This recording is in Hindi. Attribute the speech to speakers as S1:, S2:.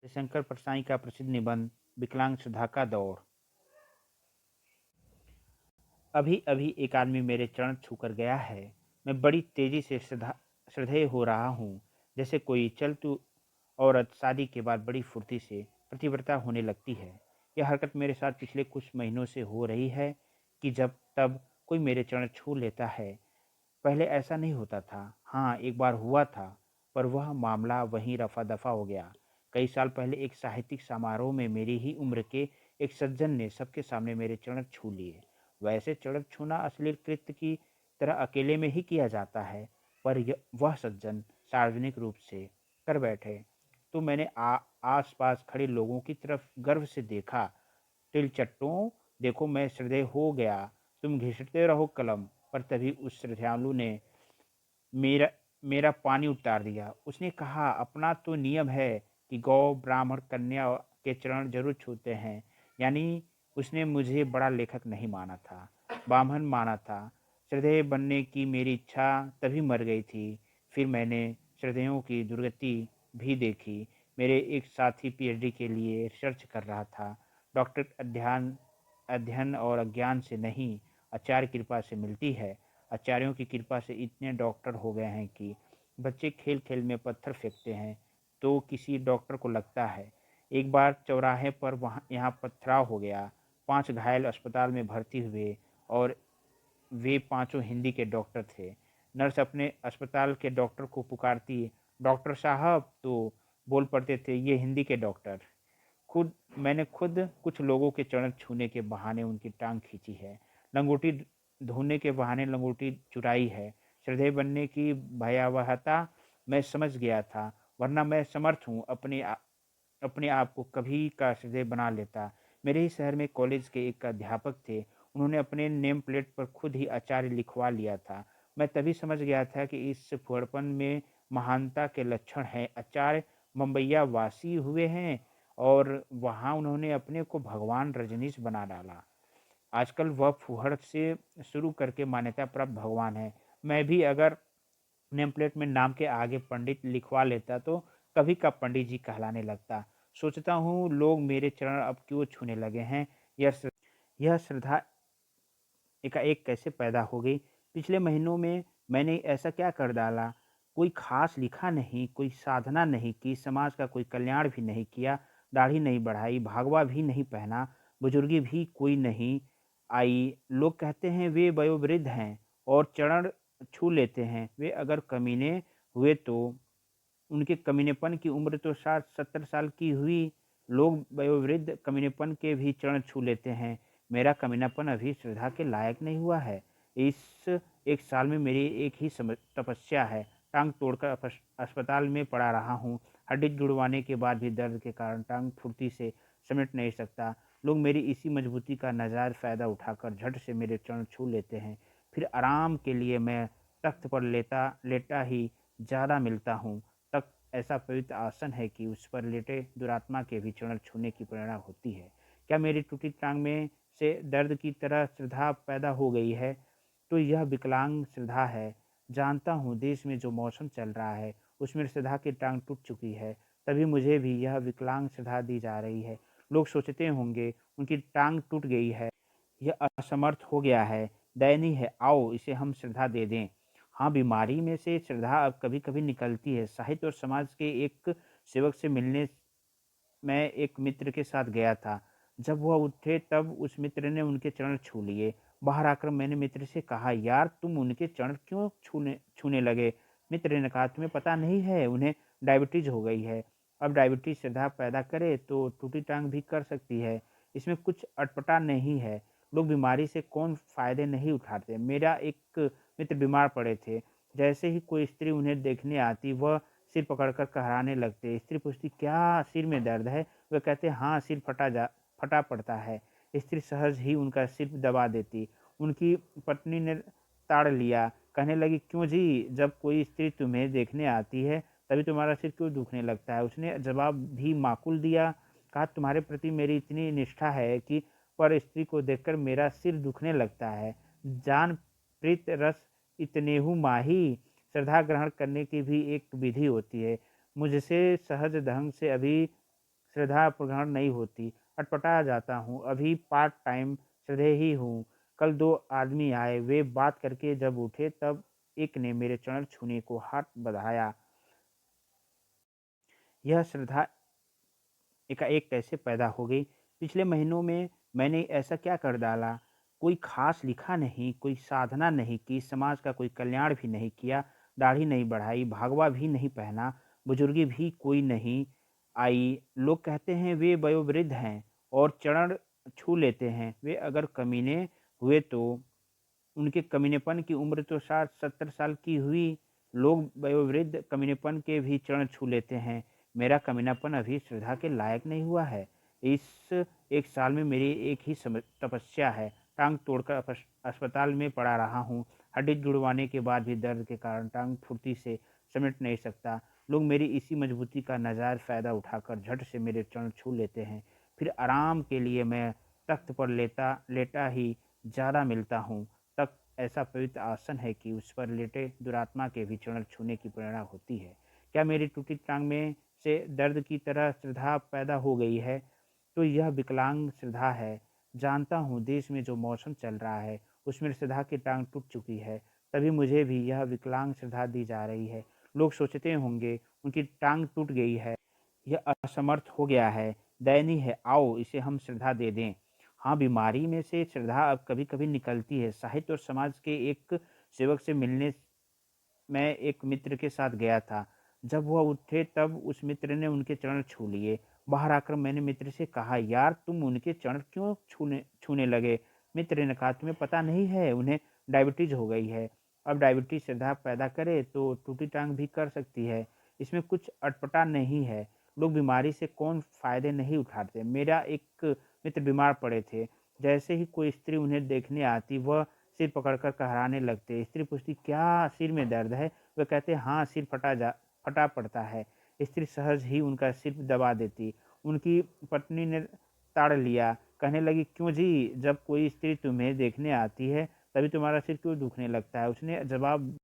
S1: शंकर परसाई का प्रसिद्ध निबंध विकलांग सुधा का दौड़। अभी अभी एक आदमी मेरे चरण छूकर गया है। मैं बड़ी तेजी से श्रद्धेय हो रहा हूँ, जैसे कोई चलतू औरत शादी के बाद बड़ी फुर्ती से प्रतिव्रता होने लगती है। यह हरकत मेरे साथ पिछले कुछ महीनों से हो रही है कि जब तब कोई मेरे चरण छू लेता है। पहले ऐसा नहीं होता था। हाँ, एक बार हुआ था, पर वह मामला वहीं रफा दफा हो गया। कई साल पहले एक साहित्यिक समारोह में मेरी ही उम्र के एक सज्जन ने सबके सामने मेरे चरण छू लिए। वैसे चरण छूना अश्लील कृत्य की तरह अकेले में ही किया जाता है, पर वह सज्जन सार्वजनिक रूप से कर बैठे तो मैंने आस पास खड़े लोगों की तरफ गर्व से देखा। तिलचट्टों, देखो मैं श्रद्धेय हो गया, तुम घिसटते रहो कलम। पर तभी उस श्रद्धालु ने मेरा मेरा पानी उतार दिया। उसने कहा, अपना तो नियम है कि गौ ब्राह्मण कन्या के चरण जरूर छूते हैं। यानी उसने मुझे बड़ा लेखक नहीं माना था, ब्राह्मण माना था। श्रद्धेय बनने की मेरी इच्छा तभी मर गई थी। फिर मैंने श्रद्धेयों की दुर्गति भी देखी। मेरे एक साथी पीएचडी के लिए रिसर्च कर रहा था। डॉक्टर अध्ययन अध्ययन और अज्ञान से नहीं, आचार्य कृपा से मिलती है। आचार्यों की कृपा से इतने डॉक्टर हो गए हैं कि बच्चे खेल खेल में पत्थर फेंकते हैं तो किसी डॉक्टर को लगता है। एक बार चौराहे पर वहाँ यहाँ पथराव हो गया। 5 घायल अस्पताल में भर्ती हुए और वे पांचों हिंदी के डॉक्टर थे। नर्स अपने अस्पताल के डॉक्टर को पुकारती, डॉक्टर साहब, तो बोल पड़ते थे, ये हिंदी के डॉक्टर। मैंने खुद कुछ लोगों के चरण छूने के बहाने उनकी टांग खींची है। लंगोटी धोने के बहाने लंगोटी चुराई है। श्रद्धेय बनने की भयावहता मैं समझ गया था, वरना मैं समर्थ हूँ अपने आप को कभी का श्रद्धेय बना लेता। मेरे ही शहर में कॉलेज के एक अध्यापक थे। उन्होंने अपने नेम प्लेट पर खुद ही आचार्य लिखवा लिया था। मैं तभी समझ गया था कि इस फुहड़पन में महानता के लक्षण हैं। आचार्य मुंबईया वासी हुए हैं और वहाँ उन्होंने अपने को भगवान रजनीश बना डाला। आजकल वह फुहड़ से शुरू करके मान्यता प्राप्त भगवान है। मैं भी अगर नेम प्लेट में नाम के आगे पंडित लिखवा लेता तो कभी का पंडित जी कहलाने लगता। सोचता हूँ लोग मेरे चरण अब क्यों छूने लगे हैं। यह श्रद्धा एकाएक कैसे पैदा हो गई। पिछले महीनों में मैंने ऐसा क्या कर डाला। कोई खास लिखा नहीं, कोई साधना नहीं की, समाज का कोई कल्याण भी नहीं किया, दाढ़ी नहीं बढ़ाई, भागवा भी नहीं पहना, बुजुर्गी भी कोई नहीं आई। लोग कहते हैं वे वयोवृद्ध हैं और चरण छू लेते हैं। वे अगर कमीने हुए तो उनके कमीनेपन की उम्र तो 60-70 साल की हुई। लोग वयोवृद्ध कमीनेपन के भी चरण छू लेते हैं। मेरा कमीनापन अभी श्रद्धा के लायक नहीं हुआ है। इस एक साल में मेरी एक ही तपस्या है। टांग तोड़कर अस्पताल में पड़ा रहा हूँ। हड्डी जुड़वाने के बाद भी दर्द के कारण टांग फुर्ती से समेट नहीं सकता। लोग मेरी इसी मजबूती का नाजायज फ़ायदा उठाकर झट से मेरे चरण छू लेते हैं। फिर आराम के लिए मैं तख्त पर लेटा ही ज़्यादा मिलता हूँ। तख्त ऐसा पवित्र आसन है कि उस पर लेटे दुरात्मा के भी चरण छूने की प्रेरणा होती है। क्या मेरी टूटी टांग में से दर्द की तरह श्रद्धा पैदा हो गई है? तो यह विकलांग श्रद्धा है। जानता हूँ देश में जो मौसम चल रहा है उसमें श्रद्धा की टांग टूट चुकी है, तभी मुझे भी यह विकलांग श्रद्धा दी जा रही है। लोग सोचते होंगे उनकी टांग टूट गई है, यह असमर्थ हो गया है, दयनीय है, आओ इसे हम श्रद्धा दे दें। हाँ, बीमारी में से श्रद्धा अब कभी कभी निकलती है। साहित्य और समाज के एक सेवक से मिलने मैं एक मित्र के साथ गया था। जब वह उठे तब उस मित्र ने उनके चरण छू लिए। बाहर आकर मैंने मित्र से कहा, यार तुम उनके चरण क्यों छूने छूने लगे? मित्र ने कहा, तुम्हें पता नहीं है, उन्हें डायबिटीज हो गई है। अब डायबिटीज श्रद्धा पैदा करे तो टूटी टांग भी कर सकती है। इसमें कुछ अटपटा नहीं है। लोग बीमारी से कौन फायदे नहीं उठाते। मेरा एक मित्र बीमार पड़े थे। जैसे ही कोई स्त्री उन्हें देखने आती वह सिर पकड़कर कहराने लगते। स्त्री पूछती, क्या सिर में दर्द है? वह कहते, हाँ, सिर फटा पड़ता है। स्त्री सहज ही उनका सिर दबा देती। उनकी पत्नी ने ताड़ लिया, कहने लगी, क्यों जी, जब कोई स्त्री तुम्हें देखने आती है तभी तुम्हारा सिर क्यों दुखने लगता है? उसने जवाब भी माकूल दिया। कहा, तुम्हारे प्रति मेरी इतनी निष्ठा है कि पर स्त्री को देखकर मेरा सिर दुखने लगता है। जान प्रीत रस इतनेहु माही। श्रद्धा ग्रहण करने की भी एक विधि होती है। मुझसे सहज ढंग से अभी श्रद्धा प्रकट नहीं होती, अटपटा जाता हूँ। अभी पार्ट टाइम श्रद्धेय ही हूँ। कल 2 आदमी आए, वे बात करके जब उठे तब एक ने मेरे चरण छूने को हाथ बढ़ाया। यह श्रद्धा एकाएक कैसे पैदा हो गई? पिछले महीनों में मैंने ऐसा क्या कर डाला? कोई ख़ास लिखा नहीं, कोई साधना नहीं की, समाज का कोई कल्याण भी नहीं किया, दाढ़ी नहीं बढ़ाई, भगवा भी नहीं पहना, बुजुर्गी भी कोई नहीं आई। लोग कहते हैं वे वयोवृद्ध हैं और चरण छू लेते हैं। वे अगर कमीने हुए तो उनके कमीनेपन की उम्र तो 60-70 साल की हुई। लोग वयोवृद्ध कमीनेपन के भी चरण छू लेते हैं। मेरा कमीनापन अभी श्रद्धा के लायक नहीं हुआ है। इस 1 साल में मेरी एक ही तपस्या है। टांग तोड़कर अस्पताल में पड़ा रहा हूँ। हड्डी जुड़वाने के बाद भी दर्द के कारण टांग फुर्ती से समेट नहीं सकता। लोग मेरी इसी मजबूती का नाजायज फ़ायदा उठाकर झट से मेरे चरण छू लेते हैं। फिर आराम के लिए मैं तख्त पर लेटा ही ज़्यादा मिलता हूँ। तख्त ऐसा पवित्र आसन है कि उस पर लेटे दुरात्मा के भी चरण छूने की प्रेरणा होती है। क्या मेरी टूटी टांग में से दर्द की तरह श्रद्धा पैदा हो गई है? तो यह विकलांग श्रद्धा है। जानता हूँ देश में जो मौसम चल रहा है उसमें श्रद्धा की टांग टूट चुकी है, तभी मुझे भी यह विकलांग श्रद्धा दी जा रही है। लोग सोचते होंगे उनकी टांग टूट गई है, यह असमर्थ हो गया है, दयनीय है, आओ इसे हम श्रद्धा दे दें। हाँ, बीमारी में से श्रद्धा अब कभी-कभी निकलती है। साहित्य और समाज के एक सेवक से मिलने मैं एक मित्र के साथ गया था। जब वह उठे तब उस मित्र ने उनके चरण छू लिए। बाहर आकर मैंने मित्र से कहा, यार तुम उनके चरण क्यों छूने छूने लगे? मित्र ने कहा, तुम्हें पता नहीं है उन्हें डायबिटीज हो गई है। अब डायबिटीज श्रद्धा पैदा करे तो टूटी टांग भी कर सकती है। इसमें कुछ अटपटा नहीं है। लोग बीमारी से कौन फायदे नहीं उठाते। मेरा एक मित्र बीमार पड़े थे। जैसे ही कोई स्त्री उन्हें देखने आती वह सिर पकड़कर कहराने लगते। स्त्री पूछती, क्या सिर में दर्द है? वह कहते, हाँ सिर फटा पड़ता है। स्त्री सहज ही उनका सिर दबा देती। उनकी पत्नी ने ताड़ लिया, कहने लगी, क्यों जी, जब कोई स्त्री तुम्हें देखने आती है तभी तुम्हारा सिर क्यों दुखने लगता है? उसने जवाब